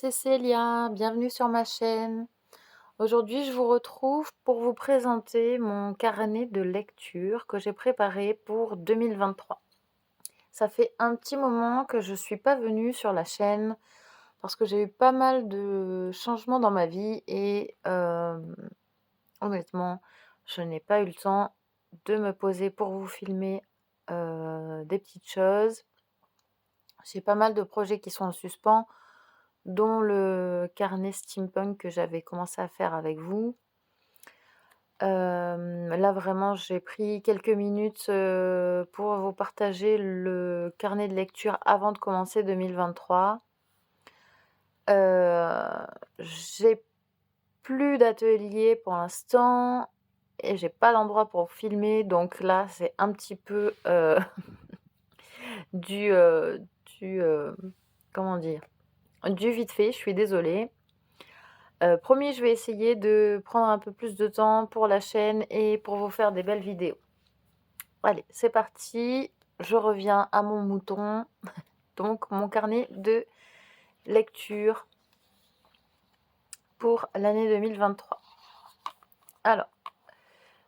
c'est Célia, bienvenue sur ma chaîne. Aujourd'hui, je vous retrouve pour vous présenter mon carnet de lecture que j'ai préparé pour 2023. Ça fait un petit moment que je suis pas venue sur la chaîne parce que j'ai eu pas mal de changements dans ma vie et honnêtement, je n'ai pas eu le temps de me poser pour vous filmer des petites choses. J'ai pas mal de projets qui sont en suspens, dont le carnet steampunk que j'avais commencé à faire avec vous. Là vraiment j'ai pris quelques minutes, pour vous partager le carnet de lecture avant de commencer 2023. J'ai plus d'atelier pour l'instant et j'ai pas d'endroit pour filmer, donc là c'est un petit peu, du, du, comment dire? Du vite fait, je suis désolée. Promis, je vais essayer de prendre un peu plus de temps pour la chaîne et pour vous faire des belles vidéos. Allez, c'est parti, je reviens à mon mouton, donc mon carnet de lecture pour l'année 2023. Alors,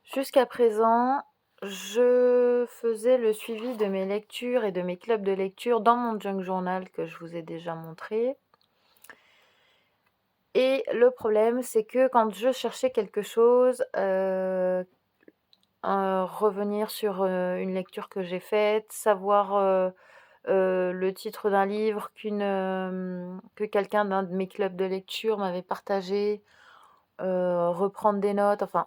jusqu'à présent, je faisais le suivi de mes lectures et de mes clubs de lecture dans mon junk journal que je vous ai déjà montré. Et le problème, c'est que quand je cherchais quelque chose, revenir sur, une lecture que j'ai faite, savoir, le titre d'un livre que quelqu'un d'un de mes clubs de lecture m'avait partagé, reprendre des notes, enfin,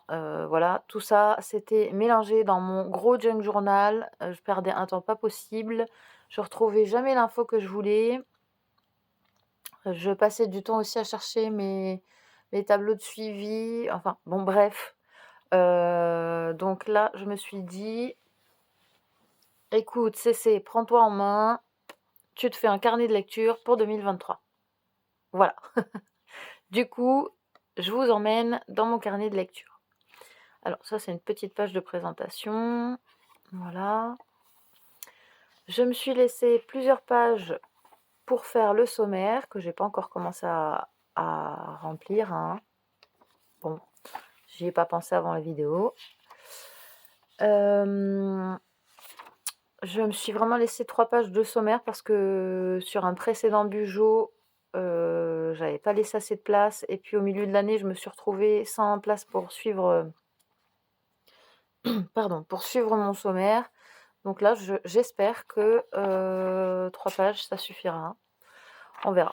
voilà, tout ça, c'était mélangé dans mon gros junk journal, je perdais un temps pas possible, je retrouvais jamais l'info que je voulais. Je passais du temps aussi à chercher mes tableaux de suivi, enfin, bon bref. Donc là, je me suis dit: «Écoute, Cécé, prends-toi en main, tu te fais un carnet de lecture pour 2023». Voilà. Du coup, je vous emmène dans mon carnet de lecture. Alors ça, c'est une petite page de présentation. Voilà. Je me suis laissé plusieurs pages pour faire le sommaire que j'ai pas encore commencé à remplir, hein. Bon, j'y ai pas pensé avant la vidéo. Je me suis vraiment laissé 3 pages de sommaire parce que sur un précédent Bugeot, j'avais pas laissé assez de place et puis au milieu de l'année, je me suis retrouvée sans place pour suivre, pour suivre mon sommaire. Donc là, j'espère que, 3 pages, ça suffira. On verra.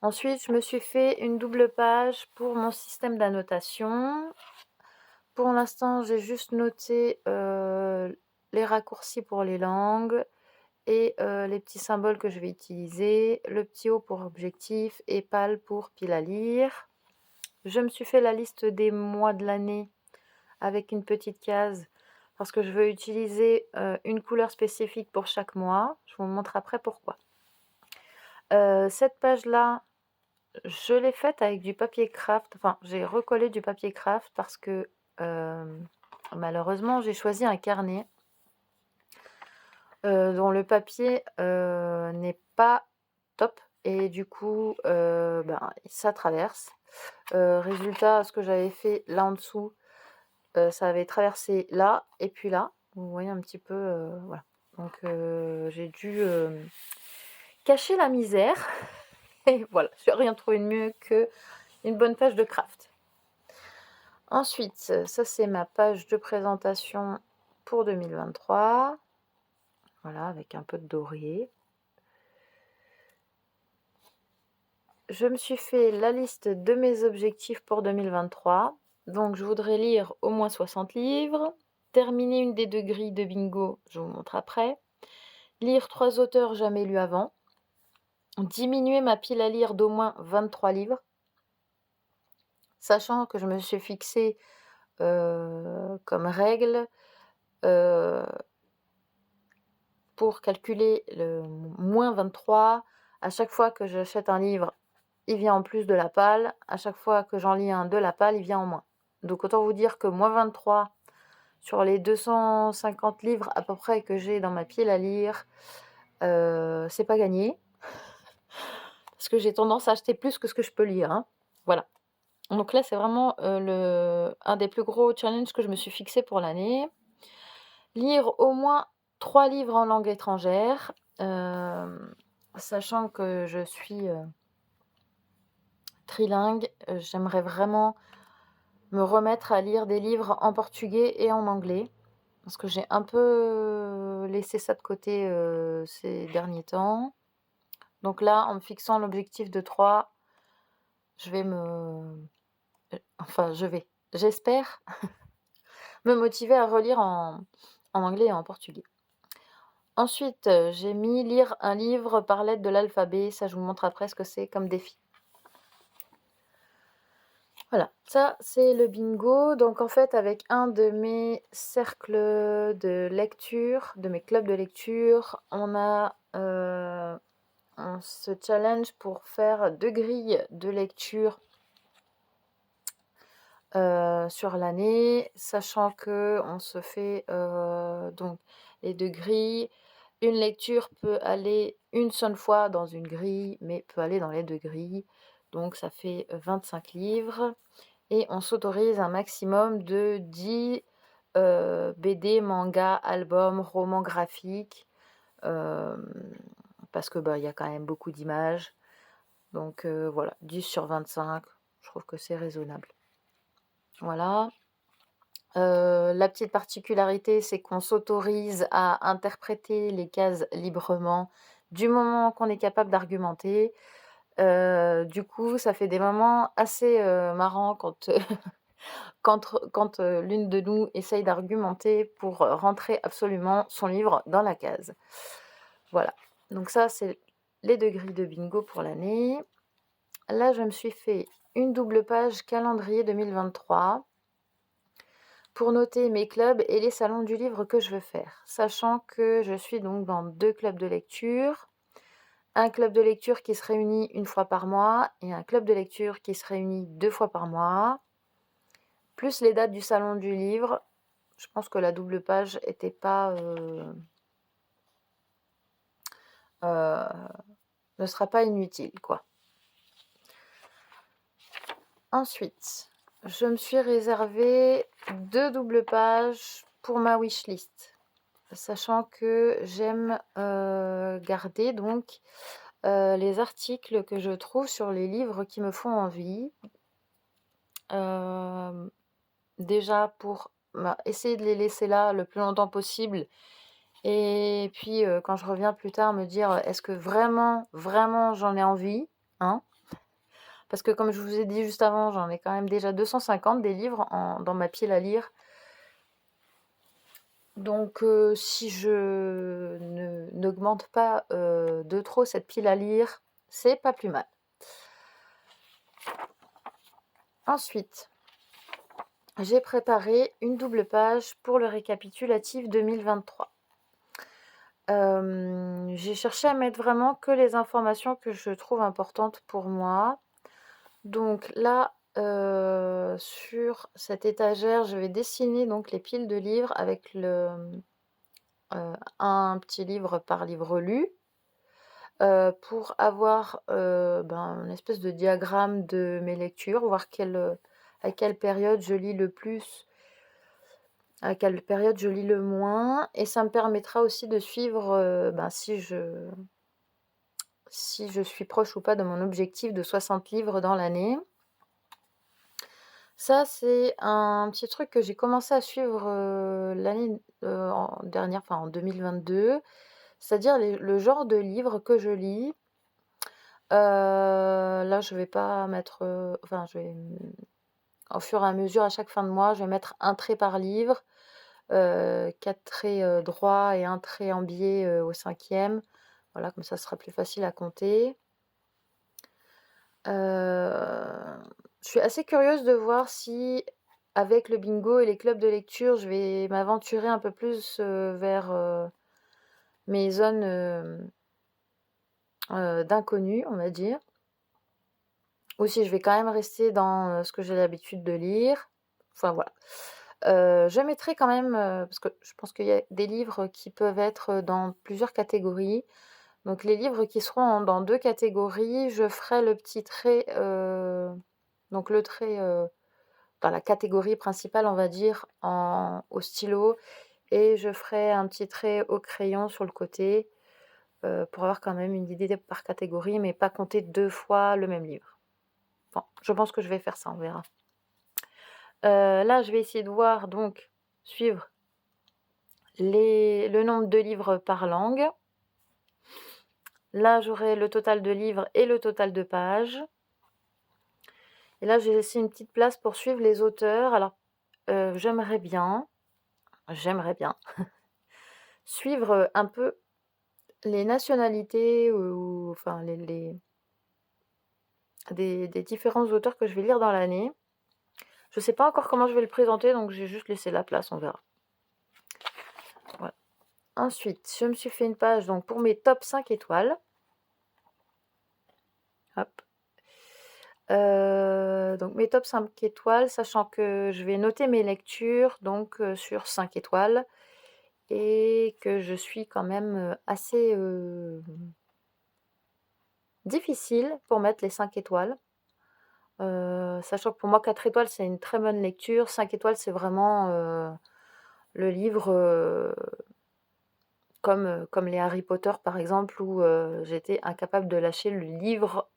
Ensuite, je me suis fait une double page pour mon système d'annotation. Pour l'instant, j'ai juste noté, les raccourcis pour les langues et les petits symboles que je vais utiliser, le petit O pour objectif et pal pour pile à lire. Je me suis fait la liste des mois de l'année avec une petite case parce que je veux utiliser une couleur spécifique pour chaque mois. Je vous montre après pourquoi. Cette page-là, je l'ai faite avec du papier craft. Enfin, j'ai recollé du papier craft parce que malheureusement, j'ai choisi un carnet dont le papier n'est pas top et du coup, ça traverse. Résultat, ce que j'avais fait là en dessous, ça avait traversé là et puis là. Vous voyez un petit peu, voilà. Donc j'ai dû, cacher la misère et voilà, j'ai rien trouvé de mieux qu'une bonne page de craft. Ensuite, ça c'est ma page de présentation pour 2023. Voilà, avec un peu de doré. Je me suis fait la liste de mes objectifs pour 2023. Donc je voudrais lire au moins 60 livres, terminer une des 2 grilles de bingo, je vous montre après, lire 3 auteurs jamais lus avant, diminuer ma pile à lire d'au moins 23 livres, sachant que je me suis fixé comme règle pour calculer le moins 23, à chaque fois que j'achète un livre, il vient en plus de la palle. À chaque fois que j'en lis un de la palle, il vient en moins. Donc autant vous dire que moins 23 sur les 250 livres à peu près que j'ai dans ma pile à lire, c'est pas gagné. parce que j'ai tendance à acheter plus que ce que je peux lire, hein. Voilà. Donc là, c'est vraiment, un des plus gros challenges que je me suis fixé pour l'année. Lire au moins 3 livres en langue étrangère, sachant que je suis, trilingue, j'aimerais vraiment me remettre à lire des livres en portugais et en anglais, parce que j'ai un peu laissé ça de côté, ces derniers temps. Donc là, en me fixant l'objectif de 3, je vais j'espère me motiver à relire en anglais et en portugais. Ensuite, j'ai mis lire un livre par lettre de l'alphabet. Ça, je vous montre après ce que c'est comme défi. Voilà, ça, c'est le bingo. Donc en fait, avec un de mes cercles de lecture, de mes clubs de lecture, on se challenge pour faire 2 grilles de lecture, sur l'année, sachant qu'on se fait, donc les 2 grilles. Une lecture peut aller une seule fois dans une grille, mais peut aller dans les 2 grilles. Donc ça fait, 25 livres et on s'autorise un maximum de 10, BD, mangas, albums, romans graphiques, parce que, bah, il y a quand même beaucoup d'images. Donc voilà, 10 sur 25, je trouve que c'est raisonnable. Voilà. La petite particularité, c'est qu'on s'autorise à interpréter les cases librement, du moment qu'on est capable d'argumenter. Du coup, ça fait des moments assez, marrants quand, l'une de nous essaye d'argumenter pour, rentrer absolument son livre dans la case. Voilà, donc ça, c'est les 2 grilles de bingo pour l'année. Là, je me suis fait une double page calendrier 2023 pour noter mes clubs et les salons du livre que je veux faire, sachant que je suis donc dans 2 clubs de lecture. Un club de lecture qui se réunit 1 fois par mois et un club de lecture qui se réunit 2 fois par mois, plus les dates du salon du livre. Je pense que la double page était pas, ne sera pas inutile, quoi. Ensuite, je me suis réservé 2 doubles pages pour ma wishlist, sachant que j'aime, garder donc, les articles que je trouve sur les livres qui me font envie. Déjà pour, essayer de les laisser là le plus longtemps possible et puis, quand je reviens plus tard me dire: «Est-ce que vraiment, vraiment j'en ai envie?» Hein? Parce que comme je vous ai dit juste avant, j'en ai quand même déjà 250 des livres dans ma pile à lire. Donc si je n'augmente pas, de trop cette pile à lire, c'est pas plus mal. Ensuite, j'ai préparé une double page pour le récapitulatif 2023. J'ai cherché à mettre vraiment que les informations que je trouve importantes pour moi. Donc là, sur cette étagère, je vais dessiner donc les piles de livres avec un petit livre par livre lu, pour avoir, une espèce de diagramme de mes lectures, voir à quelle période je lis le plus, à quelle période je lis le moins et ça me permettra aussi de suivre, si je suis proche ou pas de mon objectif de 60 livres dans l'année. Ça, c'est un petit truc que j'ai commencé à suivre, l'année, dernière, enfin en 2022, c'est-à-dire le genre de livre que je lis. Là, je vais pas mettre, au fur et à mesure, à chaque fin de mois, je vais mettre un trait par livre, 4 traits, droits et un trait en biais, au 5e. Voilà, comme ça sera plus facile à compter. Je suis assez curieuse de voir si, avec le bingo et les clubs de lecture, je vais m'aventurer un peu plus, vers, mes zones, d'inconnu, on va dire. Ou si je vais quand même rester dans, ce que j'ai l'habitude de lire. Enfin voilà. Je mettrai quand même, parce que je pense qu'il y a des livres qui peuvent être, dans plusieurs catégories. Donc les livres qui seront dans 2 catégories, je ferai le petit trait, donc le trait, dans la catégorie principale, on va dire, au stylo, et je ferai un petit trait au crayon sur le côté, pour avoir quand même une idée par catégorie, mais pas compter 2 fois le même livre. Bon, je pense que je vais faire ça, on verra. Là, je vais essayer de voir, donc suivre le nombre de livres par langue. Là, j'aurai le total de livres et le total de pages. Et là, j'ai laissé une petite place pour suivre les auteurs. Alors, j'aimerais bien suivre, un peu les nationalités ou enfin les des différents auteurs que je vais lire dans l'année. Je sais pas encore comment je vais le présenter, donc j'ai juste laissé la place, on verra. Voilà. Ensuite, je me suis fait une page donc pour mes top 5 étoiles. Hop. Donc mes top 5 étoiles, sachant que je vais noter mes lectures donc sur 5 étoiles et que je suis quand même, assez, difficile pour mettre les 5 étoiles. Sachant que pour moi 4 étoiles, c'est une très bonne lecture. 5 étoiles, c'est vraiment, le livre, comme les Harry Potter par exemple où, j'étais incapable de lâcher le livre,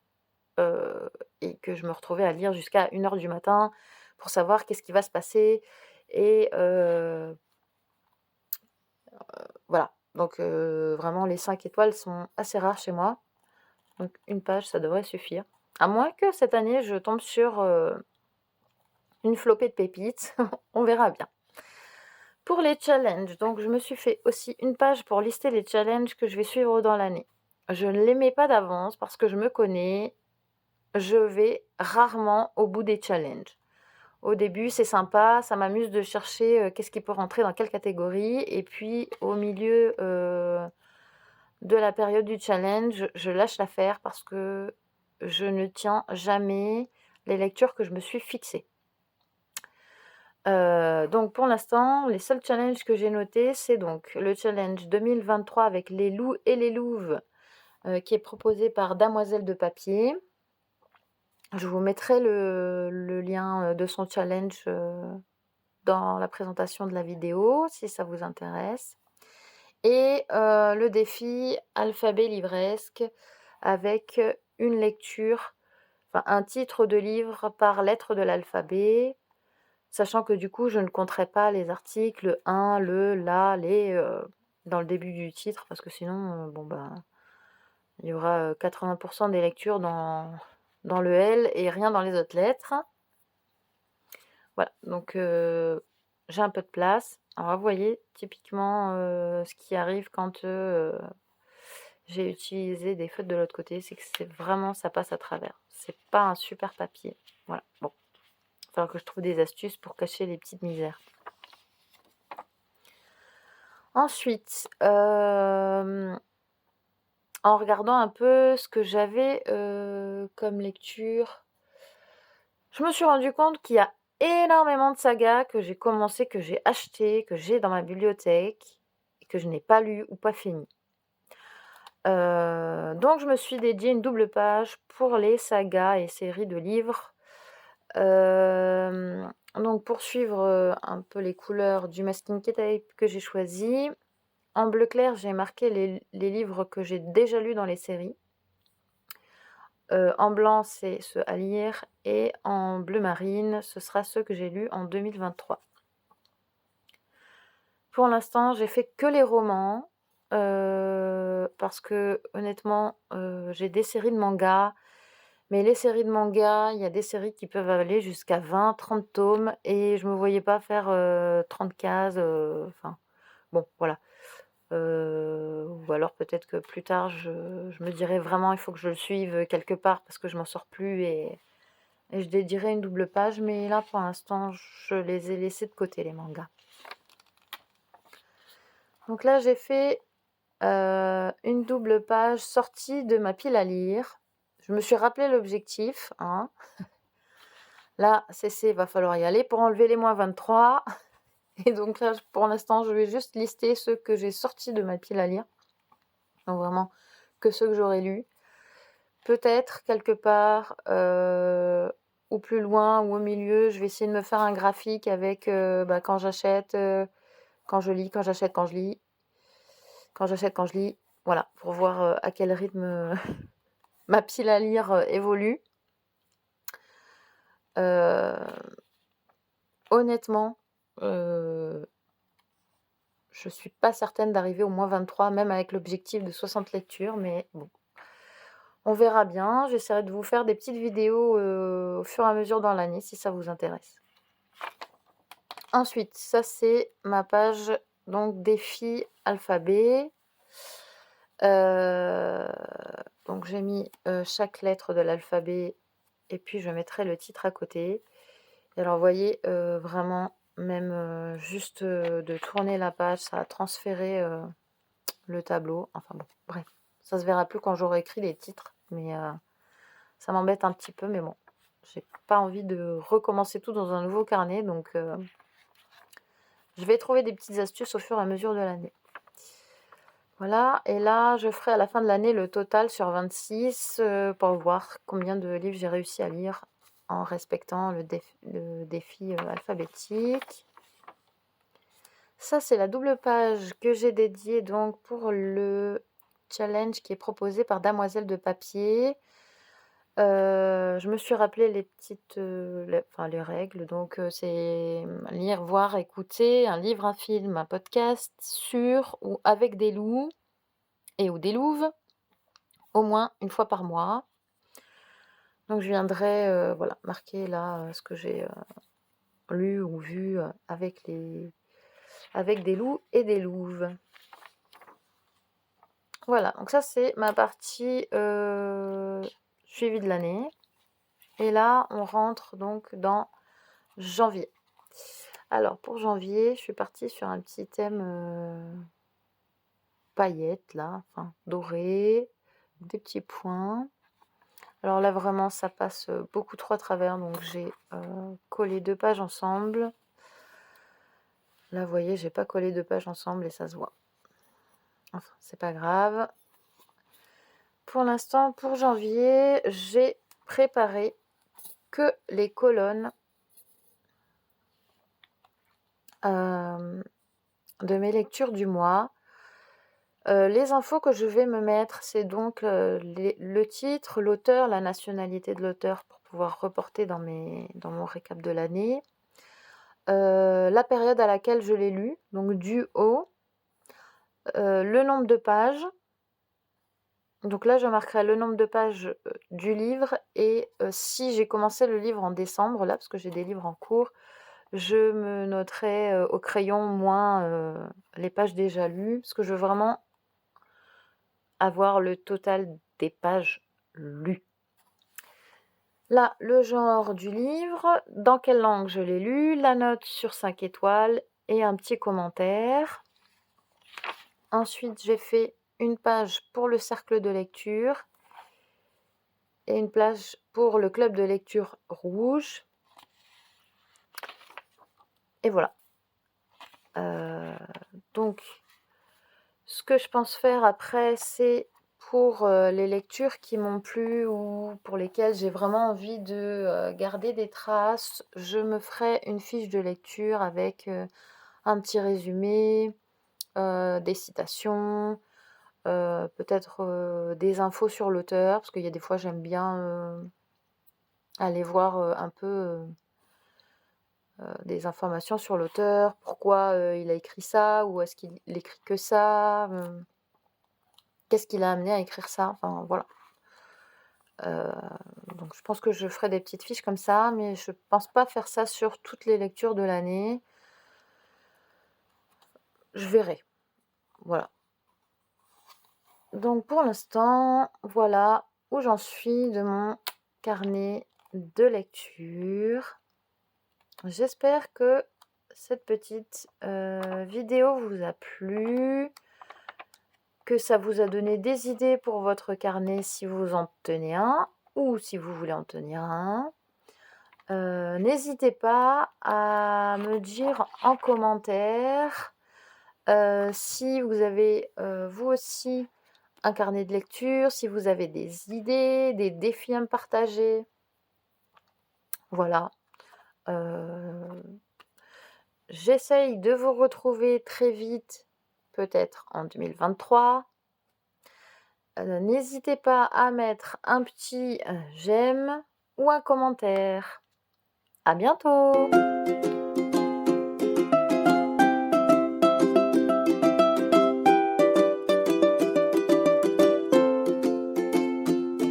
heu et que je me retrouvais à lire jusqu'à 1 heure du matin pour savoir qu'est-ce qui va se passer et voilà. Donc vraiment les 5 étoiles sont assez rares chez moi. Donc une page, ça devrait suffire. À moins que cette année je tombe sur, une flopée de pépites, on verra bien. Pour les challenges, donc je me suis fait aussi une page pour lister les challenges que je vais suivre dans l'année. Je ne les mets pas d'avance parce que je me connais, je vais rarement au bout des challenges. Au début, c'est sympa, ça m'amuse de chercher, qu'est-ce qui peut rentrer dans quelle catégorie et puis au milieu, de la période du challenge, je lâche l'affaire parce que je ne tiens jamais les lectures que je me suis fixées. Donc pour l'instant, les seuls challenges que j'ai notés, c'est donc le challenge 2023 avec les loups et les louves, qui est proposé par Damoiselle de Papier. Je vous mettrai le lien, de son challenge, dans la présentation de la vidéo, si ça vous intéresse. Et le défi alphabet livresque avec, une lecture, enfin un titre de livre par lettre de l'alphabet. Sachant que du coup, je ne compterai pas les articles un, le, la, les, dans le début du titre parce que sinon, bon, ben, il y aura, 80 des lectures dans le L et rien dans les autres lettres. Voilà, donc j'ai un peu de place. Alors vous voyez, typiquement, ce qui arrive quand, j'ai utilisé des feutres de l'autre côté, c'est que c'est vraiment ça passe à travers. C'est pas un super papier. Voilà, bon, il va falloir que je trouve des astuces pour cacher les petites misères. Ensuite, en regardant un peu ce que j'avais, comme lecture, je me suis rendu compte qu'il y a énormément de sagas que j'ai commencé, que j'ai acheté, que j'ai dans ma bibliothèque et que je n'ai pas lu ou pas fini. Donc je me suis dédié une double page pour les sagas et séries de livres. Donc pour suivre, un peu les couleurs du masking tape que j'ai choisi. En bleu clair, j'ai marqué les livres que j'ai déjà lus dans les séries. En blanc, c'est ceux à lire et en bleu marine, ce sera ceux que j'ai lus en 2023. Pour l'instant, j'ai fait que les romans, parce que honnêtement, j'ai des séries de mangas, mais les séries de mangas, il y a des séries qui peuvent aller jusqu'à 20-30 tomes et je me voyais pas faire, 30 cases, enfin bon, voilà. Ou alors peut-être que plus tard je me dirai vraiment: «Il faut que je le suive quelque part parce que je m'en sors plus» et je dédierai une double page, mais là pour l'instant je les ai laissés de côté les mangas. Donc là j'ai fait, une double page sortie de ma pile à lire. Je me suis rappelé l'objectif, hein. Là, CC, va falloir y aller pour enlever les -23 et donc là, pour l'instant, je vais juste lister ceux que j'ai sortis de ma pile à lire. Donc vraiment que ceux que j'aurais lus. Peut-être quelque part, ou plus loin ou au milieu, je vais essayer de me faire un graphique avec, quand j'achète, quand je lis, quand j'achète, quand je lis, quand j'achète, quand je lis. Voilà, pour voir, à quel rythme, ma pile à lire, évolue. Honnêtement, je suis pas certaine d'arriver au moins 23, même avec l'objectif de 60 lectures, mais bon, on verra bien. J'essaierai de vous faire des petites vidéos, au fur et à mesure dans l'année si ça vous intéresse. Ensuite, ça c'est ma page donc défi alphabet. Donc j'ai mis, chaque lettre de l'alphabet et puis je mettrai le titre à côté. Et alors vous voyez, vraiment même, juste, de tourner la page, ça a transféré, le tableau. Enfin bon, bref, ça se verra plus quand j'aurai écrit les titres, mais ça m'embête un petit peu, mais bon, j'ai pas envie de recommencer tout dans un nouveau carnet, donc je vais trouver des petites astuces au fur et à mesure de l'année. Voilà, et là, je ferai à la fin de l'année le total sur 26 pour voir combien de livres j'ai réussi à lire en respectant le défi alphabétique. Ça, c'est la double page que j'ai dédiée donc pour le challenge qui est proposé par Damoiselle de Papier. Je me suis rappelé les petites, les règles. Donc, c'est lire, voir, écouter un livre, un film, un podcast sur ou avec des loups et ou des louves, au moins une fois par mois. Donc, je viendrai marquer là ce que j'ai lu ou vu avec des loups et des louves. Voilà, donc ça c'est ma partie suivie de l'année. Et là, on rentre donc dans janvier. Alors pour janvier, je suis partie sur un petit thème paillettes là, enfin doré, des petits points. Alors là vraiment ça passe beaucoup trop à travers, donc j'ai collé 2 pages ensemble. Là vous voyez, j'ai pas collé 2 pages ensemble et ça se voit. Enfin, c'est pas grave. Pour l'instant, pour janvier, j'ai préparé que les colonnes de mes lectures du mois. Les infos que je vais me mettre, c'est donc le titre, l'auteur, la nationalité de l'auteur pour pouvoir reporter dans mon récap de l'année. La période à laquelle je l'ai lu, donc du au, le nombre de pages. Donc là, je marquerai le nombre de pages du livre et si j'ai commencé le livre en décembre, là, parce que j'ai des livres en cours, je me noterai au crayon moins les pages déjà lues, parce que je veux vraiment avoir le total des pages lues. Là, le genre du livre, dans quelle langue je l'ai lu, la note sur 5 étoiles et un petit commentaire. Ensuite, j'ai fait une page pour le cercle de lecture et une page pour le club de lecture rouge. Et voilà. Donc, ce que je pense faire après, c'est pour les lectures qui m'ont plu ou pour lesquelles j'ai vraiment envie de garder des traces, je me ferai une fiche de lecture avec un petit résumé, des citations, peut-être des infos sur l'auteur, parce qu'il y a des fois j'aime bien aller voir un peu des informations sur l'auteur, pourquoi il a écrit ça, ou est-ce qu'il écrit que ça, qu'est-ce qui l'a amené à écrire ça, enfin voilà. Donc je pense que je ferai des petites fiches comme ça, mais je pense pas faire ça sur toutes les lectures de l'année. Je verrai, voilà. Donc pour l'instant, voilà où j'en suis de mon carnet de lecture. J'espère que cette petite vidéo vous a plu, que ça vous a donné des idées pour votre carnet si vous en tenez un ou si vous voulez en tenir un. N'hésitez pas à me dire en commentaire si vous avez vous aussi un carnet de lecture, si vous avez des idées, des défis à me partager. Voilà. J'essaye de vous retrouver très vite, peut-être en 2023. N'hésitez pas à mettre un petit, j'aime ou un commentaire. À bientôt!